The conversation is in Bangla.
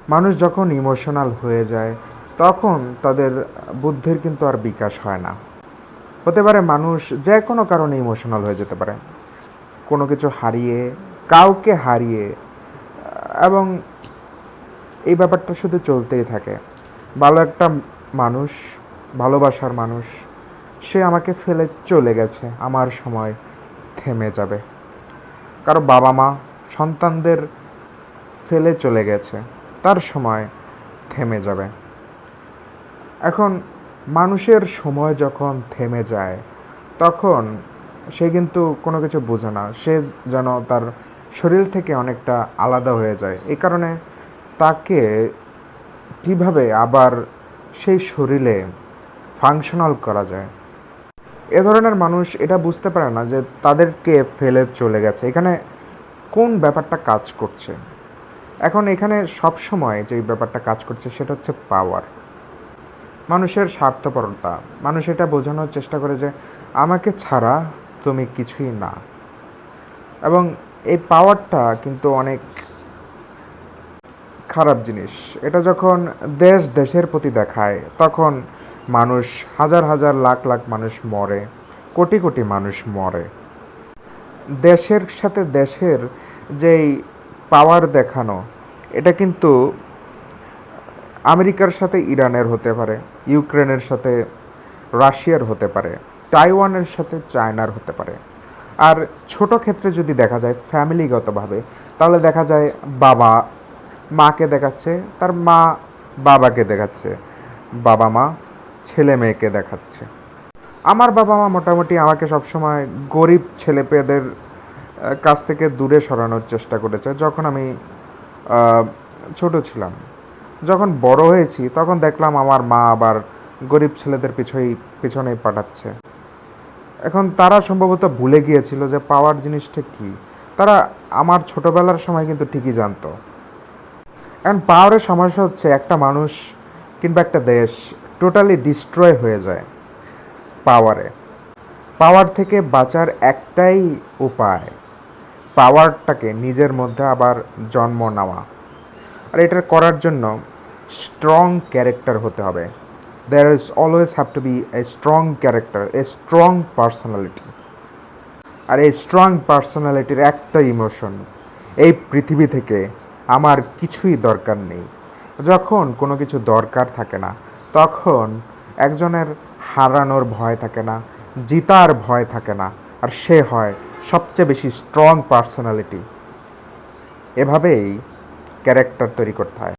মানুষ যখন ইমোশনাল হয়ে যায় তখন তাদের বুদ্ধির কিন্তু আর বিকাশ হয় না। হতে পারে মানুষ যে কোনো কারণে ইমোশনাল হয়ে যেতে পারে, কোনো কিছু হারিয়ে, কাউকে হারিয়ে, এবং এই ব্যাপারটা শুধু চলতেই থাকে। ভালো একটা মানুষ, ভালোবাসার মানুষ, সে আমাকে ফেলে চলে গেছে, আমার সময় থেমে যাবে। কারো বাবা মা সন্তানদের ফেলে চলে গেছে, তার সময় থেমে যাবে। এখন মানুষের সময় যখন থেমে যায় তখন সে কিন্তু কোনো কিছু বোঝে না, সে যেন তার শরীর থেকে অনেকটা আলাদা হয়ে যায়। এই কারণে তাকে কিভাবে আবার সেই শরীরে ফাংশনাল করা যায়, এ ধরনের মানুষ এটা বুঝতে পারে না যে তাদেরকে ফেলে চলে গেছে। এখানে কোন ব্যাপারটা কাজ করছে? এখন এখানে সব সময় যে ব্যাপারটা কাজ করছে সেটা হচ্ছে পাওয়ার, মানুষের স্বার্থপরতা। মানুষ এটা বোঝানোর চেষ্টা করে যে আমাকে ছাড়া তুমি কিছুই না। এবং এই পাওয়ারটা কিন্তু অনেক খারাপ জিনিস। এটা যখন দেশ দেশের প্রতি দেখায় তখন মানুষ, হাজার হাজার লাখ লাখ মানুষ মরে, কোটি কোটি মানুষ মরে। দেশের সাথে দেশের যেই পাওয়ার দেখানো, এটা কিন্তু আমেরিকার সাথে ইরানের হতে পারে, ইউক্রেনের সাথে রাশিয়ার হতে পারে, তাইওয়ানের সাথে চায়নার হতে পারে। আর ছোট ক্ষেত্রে যদি দেখা যায় ফ্যামিলিগতভাবে, তাহলে দেখা যায় বাবা মাকে দেখাচ্ছে, তার মা বাবাকে দেখাচ্ছে, বাবা মা ছেলে মেয়েকে দেখাচ্ছে। আমার বাবা মা মোটামুটি আমাকে সবসময় গরিব ছেলেপেয়েদের কাছ থেকে দূরে সরানোর চেষ্টা করেছে যখন আমি ছোট ছিলাম। যখন বড় হয়েছি তখন দেখলাম আমার মা আবার গরিব ছেলেদের পিছনেই পাঠাচ্ছে। এখন তারা সম্ভবত ভুলে গিয়েছিল যে পাওয়ার জিনিসটা কী। তারা আমার ছোটবেলার সময় কিন্তু ঠিকই জানতো। এখন পাওয়ারের সমস্যা হচ্ছে একটা মানুষ কিংবা একটা দেশ টোটালি ডিস্ট্রয় হয়ে যায় পাওয়ারে। পাওয়ার থেকে বাঁচার একটাই উপায়, পাওয়ারটাকে নিজের মধ্যে আবার জন্ম নেওয়া। আর এটা করার জন্য স্ট্রং ক্যারেক্টার হতে হবে। There is always have to be a strong character, a strong personality. আর এই স্ট্রং পার্সোনালিটির একটা ইমোশন, এই পৃথিবী থেকে আমার কিছুই দরকার নেই। যখন কোনো কিছু দরকার থাকে না তখন একজনের হারানোর ভয় থাকে না, জিতার ভয় থাকে না, আর সে হয় সবচেয়ে বেশি স্ট্রং পার্সোনালিটি। এভাবেই ক্যারেক্টার তৈরি করতে হয়।